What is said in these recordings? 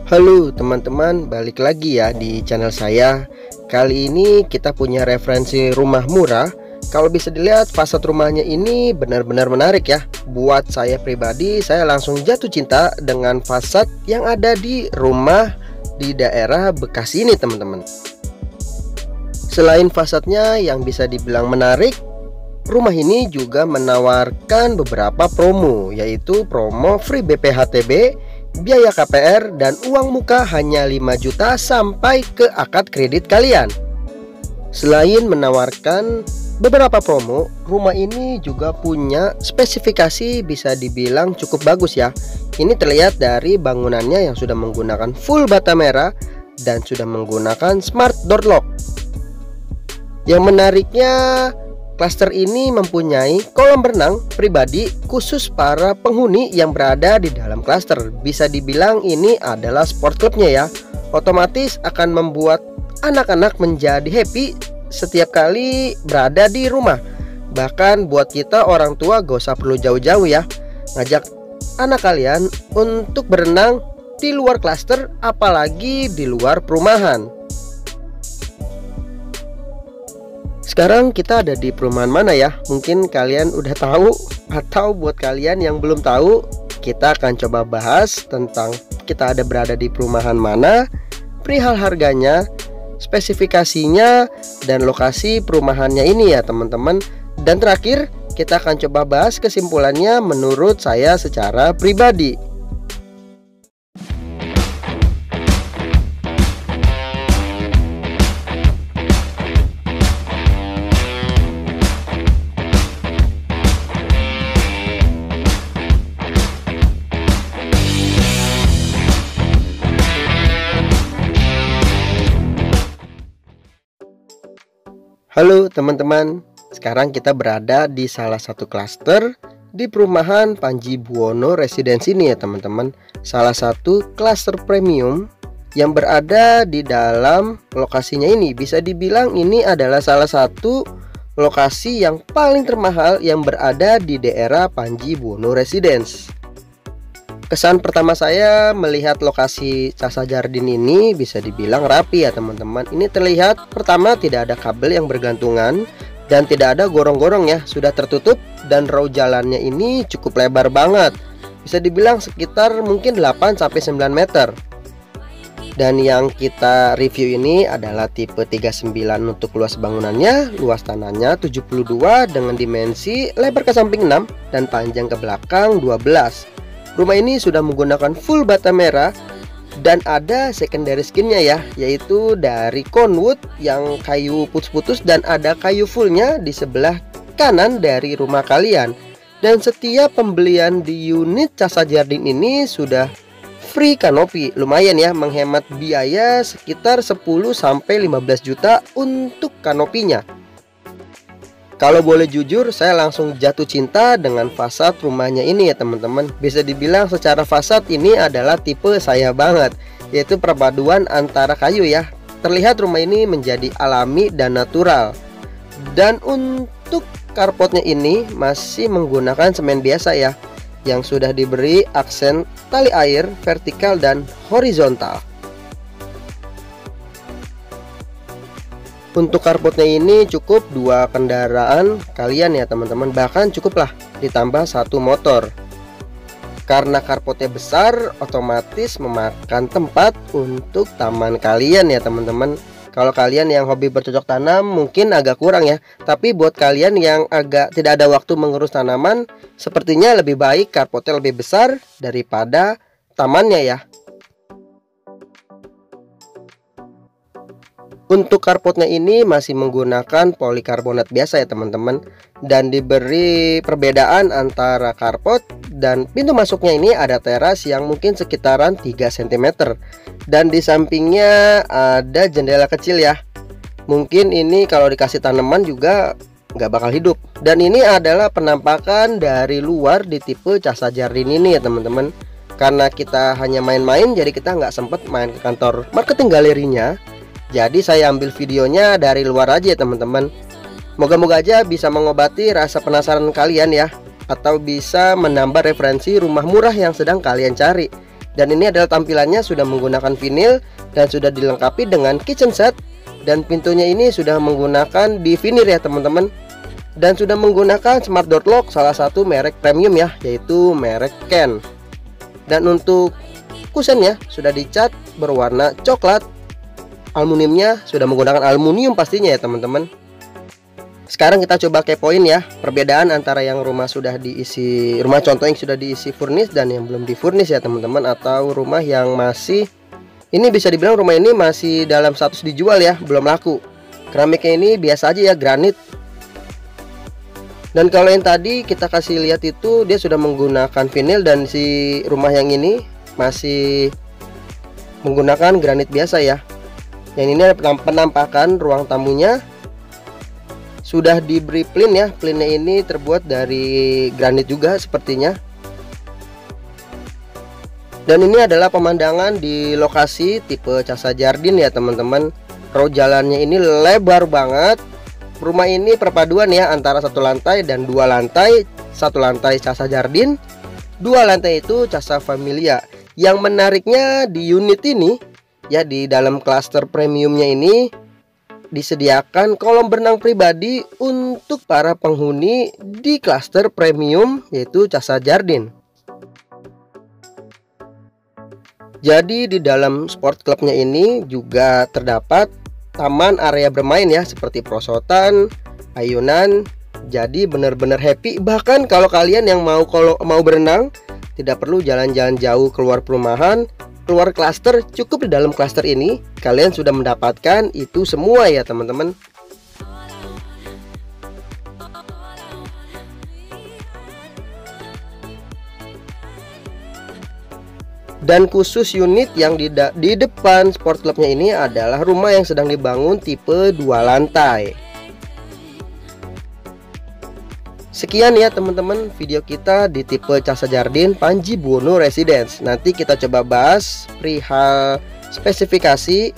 Halo teman-teman, balik lagi ya di channel saya. Kali ini kita punya referensi rumah murah. Kalau bisa dilihat fasad rumahnya ini benar-benar menarik ya. Buat saya pribadi, saya langsung jatuh cinta dengan fasad yang ada di rumah di daerah Bekasi ini teman-teman. Selain fasadnya yang bisa dibilang menarik, rumah ini juga menawarkan beberapa promo, yaitu promo free BPHTB, biaya KPR, dan uang muka hanya 5 juta sampai ke akad kredit kalian. Selain menawarkan beberapa promo, rumah ini juga punya spesifikasi bisa dibilang cukup bagus ya. Ini terlihat dari bangunannya yang sudah menggunakan full bata merah dan sudah menggunakan smart door lock. Yang menariknya, klaster ini mempunyai kolam renang pribadi khusus para penghuni yang berada di dalam klaster. Bisa dibilang ini adalah sport clubnya ya. Otomatis akan membuat anak-anak menjadi happy setiap kali berada di rumah. Bahkan buat kita orang tua gak usah perlu jauh-jauh ya, ngajak anak kalian untuk berenang di luar klaster, apalagi di luar perumahan. Sekarang kita ada di perumahan mana ya? Mungkin kalian udah tahu, atau buat kalian yang belum tahu, kita akan coba bahas tentang kita ada berada di perumahan mana, perihal harganya, spesifikasinya, dan lokasi perumahannya ini ya teman-teman. Dan terakhir kita akan coba bahas kesimpulannya menurut saya secara pribadi. Halo teman-teman, sekarang kita berada di salah satu klaster di perumahan Panji Buwono Residence ini ya teman-teman. Salah satu klaster premium yang berada di dalam lokasinya ini. Bisa dibilang ini adalah salah satu lokasi yang paling termahal yang berada di daerah Panji Buwono Residence. Kesan pertama saya melihat lokasi Casa Jardin ini bisa dibilang rapi ya teman-teman. Ini terlihat pertama tidak ada kabel yang bergantungan dan tidak ada gorong-gorong ya, sudah tertutup, dan row jalannya ini cukup lebar banget. Bisa dibilang sekitar mungkin 8-9 meter. Dan yang kita review ini adalah tipe 39 untuk luas bangunannya, luas tanahnya 72 dengan dimensi lebar ke samping 6 dan panjang ke belakang 12. Rumah ini sudah menggunakan full bata merah dan ada secondary skinnya ya, yaitu dari conwood yang kayu putus-putus, dan ada kayu fullnya di sebelah kanan dari rumah kalian. Dan setiap pembelian di unit Casa Jardin ini sudah free kanopi. Lumayan ya, menghemat biaya sekitar 10-15 juta untuk kanopinya. Kalau boleh jujur, saya langsung jatuh cinta dengan fasad rumahnya ini ya teman-teman. Bisa dibilang secara fasad ini adalah tipe saya banget, yaitu perpaduan antara kayu ya. Terlihat rumah ini menjadi alami dan natural. Dan untuk carportnya ini masih menggunakan semen biasa ya, yang sudah diberi aksen tali air vertikal dan horizontal. Untuk carportnya ini cukup 2 kendaraan kalian ya teman-teman, bahkan cukuplah ditambah 1 motor. Karena carportnya besar, otomatis memakan tempat untuk taman kalian ya teman-teman. Kalau kalian yang hobi bercocok tanam mungkin agak kurang ya, tapi buat kalian yang agak tidak ada waktu mengurus tanaman, sepertinya lebih baik carportnya lebih besar daripada tamannya ya. Untuk carportnya ini masih menggunakan polikarbonat biasa ya teman-teman, dan diberi perbedaan antara carport dan pintu masuknya ini ada teras yang mungkin sekitaran 3 cm, dan di sampingnya ada jendela kecil ya. Mungkin ini kalau dikasih tanaman juga nggak bakal hidup. Dan ini adalah penampakan dari luar di tipe Casa Jardin ini ya teman-teman. Karena kita hanya main-main, jadi kita nggak sempet main ke kantor marketing galerinya. Jadi saya ambil videonya dari luar aja ya teman-teman. Moga-moga aja bisa mengobati rasa penasaran kalian ya, atau bisa menambah referensi rumah murah yang sedang kalian cari. Dan ini adalah tampilannya, sudah menggunakan vinil dan sudah dilengkapi dengan kitchen set. Dan pintunya ini sudah menggunakan di vinil ya teman-teman. Dan sudah menggunakan smart door lock, salah satu merek premium ya, yaitu merek Ken. Dan untuk kusennya sudah dicat berwarna coklat. Aluminiumnya sudah menggunakan aluminium pastinya ya teman-teman. Sekarang kita coba kepoin ya perbedaan antara yang rumah contoh yang sudah diisi furnish dan yang belum di furnish ya teman-teman, atau rumah yang masih, ini bisa dibilang rumah ini masih dalam status dijual ya, belum laku. Keramiknya ini biasa aja ya, granit. Dan kalau yang tadi kita kasih lihat itu dia sudah menggunakan vinil, dan si rumah yang ini masih menggunakan granit biasa ya. Yang ini ada penampakan ruang tamunya, sudah diberi plin ya. Plinnya ini terbuat dari granit juga sepertinya. Dan ini adalah pemandangan di lokasi tipe Casa Jardin ya teman-teman. Road jalannya ini lebar banget. Rumah ini perpaduan ya antara satu lantai dan dua lantai. Satu lantai Casa Jardin, dua lantai itu Casa Familia. Yang menariknya di unit ini ya, di dalam klaster premiumnya ini disediakan kolam berenang pribadi untuk para penghuni di klaster premium yaitu Casa Jardin. Jadi di dalam sport clubnya ini juga terdapat taman area bermain ya, seperti perosotan, ayunan. Jadi benar-benar happy. Bahkan kalau kalian yang mau berenang tidak perlu jalan-jalan jauh keluar perumahan, keluar klaster, cukup di dalam klaster ini kalian sudah mendapatkan itu semua ya teman-teman. Dan khusus unit yang di depan sport clubnya ini adalah rumah yang sedang dibangun tipe 2 lantai. Sekian ya teman-teman video kita di tipe Casa Jardin Panji Buwono Residence. Nanti kita coba bahas perihal spesifikasi,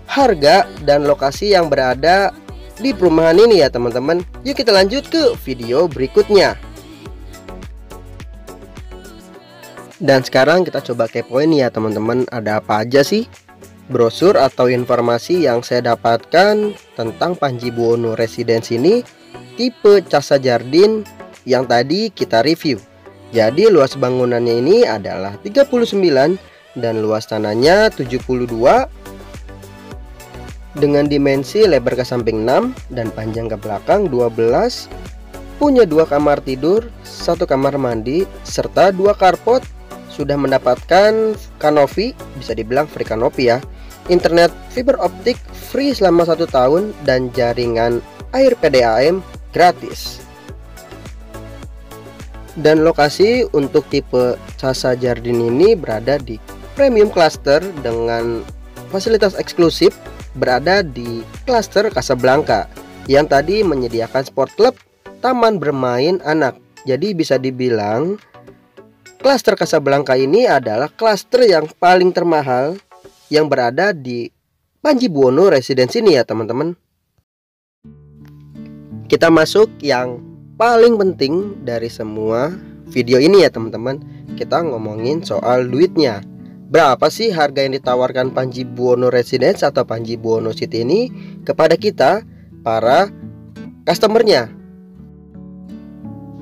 harga, dan lokasi yang berada di perumahan ini ya teman-teman. Yuk kita lanjut ke video berikutnya. Dan sekarang kita coba kepoin ya teman-teman, ada apa aja sih brosur atau informasi yang saya dapatkan tentang Panji Buwono Residence ini tipe Casa Jardin yang tadi kita review. Jadi luas bangunannya ini adalah 39 dan luas tanahnya 72 dengan dimensi lebar ke samping 6 dan panjang ke belakang 12. Punya 2 kamar tidur, 1 kamar mandi serta 2 carport. Sudah mendapatkan kanopi, bisa dibilang free kanopi ya. Internet fiber optik free selama 1 tahun dan jaringan air PDAM gratis. Dan lokasi untuk tipe Casa Jardin ini berada di premium cluster dengan fasilitas eksklusif, berada di klaster Casablanca yang tadi menyediakan sport club, taman bermain anak. Jadi bisa dibilang klaster Casablanca ini adalah klaster yang paling termahal yang berada di Panji Buwono Residence ini ya teman-teman. Kita masuk yang paling penting dari semua video ini ya teman-teman. Kita ngomongin soal duitnya. Berapa sih harga yang ditawarkan Panji Buwono Residence atau Panji Buwono City ini kepada kita para customernya?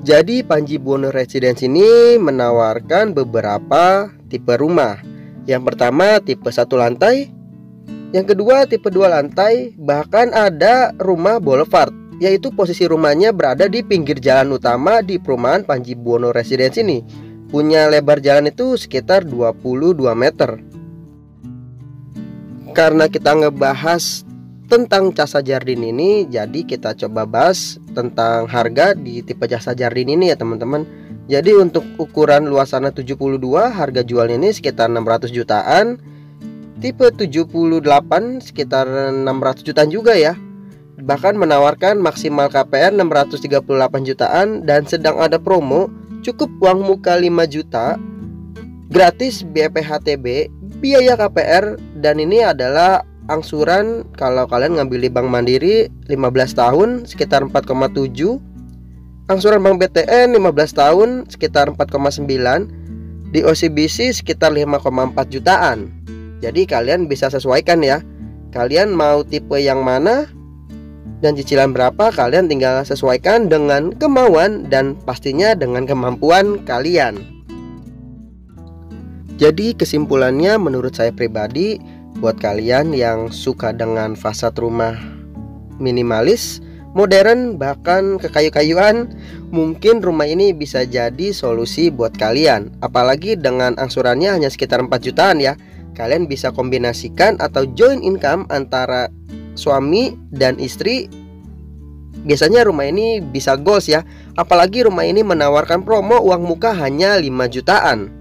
Jadi Panji Buwono Residence ini menawarkan beberapa tipe rumah. Yang pertama tipe 1 lantai, yang kedua tipe 2 lantai, bahkan ada rumah boulevard, yaitu posisi rumahnya berada di pinggir jalan utama di perumahan Panji Buwono Residence ini. Punya lebar jalan itu sekitar 22 meter. Karena kita ngebahas tentang Casa Jardin ini, jadi kita coba bahas tentang harga di tipe Casa Jardin ini ya teman-teman. Jadi untuk ukuran luas tanah 72, harga jualnya ini sekitar 600 jutaan. Tipe 78 sekitar 600 jutaan juga ya. Bahkan menawarkan maksimal KPR 638 jutaan dan sedang ada promo cukup uang muka 5 juta gratis BPHTB, biaya KPR, dan ini adalah angsuran kalau kalian ngambil di Bank Mandiri 15 tahun sekitar 4,7, angsuran Bank BTN 15 tahun sekitar 4,9, Di OCBC sekitar 5,4 jutaan. Jadi kalian bisa sesuaikan ya. Kalian mau tipe yang mana dan cicilan berapa, kalian tinggal sesuaikan dengan kemauan dan pastinya dengan kemampuan kalian. Jadi kesimpulannya menurut saya pribadi, buat kalian yang suka dengan fasad rumah minimalis, modern, bahkan kekayu-kayuan, mungkin rumah ini bisa jadi solusi buat kalian. Apalagi dengan angsurannya hanya sekitar 4 jutaan ya. Kalian bisa kombinasikan atau joint income antara suami dan istri. Biasanya rumah ini bisa goals ya. Apalagi rumah ini menawarkan promo uang muka hanya 5 jutaan.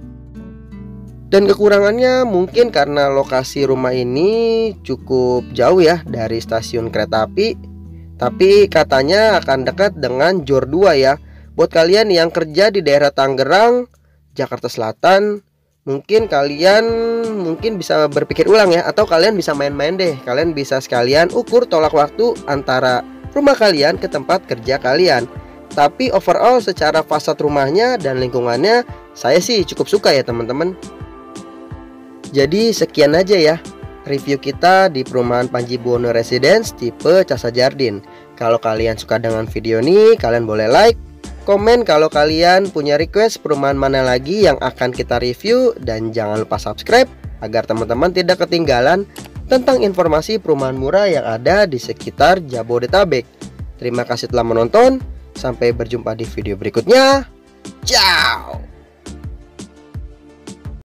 Dan kekurangannya mungkin karena lokasi rumah ini cukup jauh ya dari stasiun kereta api. Tapi katanya akan dekat dengan JOR 2 ya. Buat kalian yang kerja di daerah Tangerang, Jakarta Selatan, mungkin kalian bisa berpikir ulang ya. Atau kalian bisa main-main deh. Kalian bisa sekalian ukur tolak waktu antara rumah kalian ke tempat kerja kalian. Tapi overall secara fasad rumahnya dan lingkungannya, saya sih cukup suka ya teman-teman. Jadi sekian aja ya review kita di perumahan Panji Buwono Residence tipe Casa Jardin. Kalau kalian suka dengan video ini, kalian boleh like, komen kalau kalian punya request perumahan mana lagi yang akan kita review, dan jangan lupa subscribe agar teman-teman tidak ketinggalan tentang informasi perumahan murah yang ada di sekitar Jabodetabek. Terima kasih telah menonton, sampai berjumpa di video berikutnya. Ciao.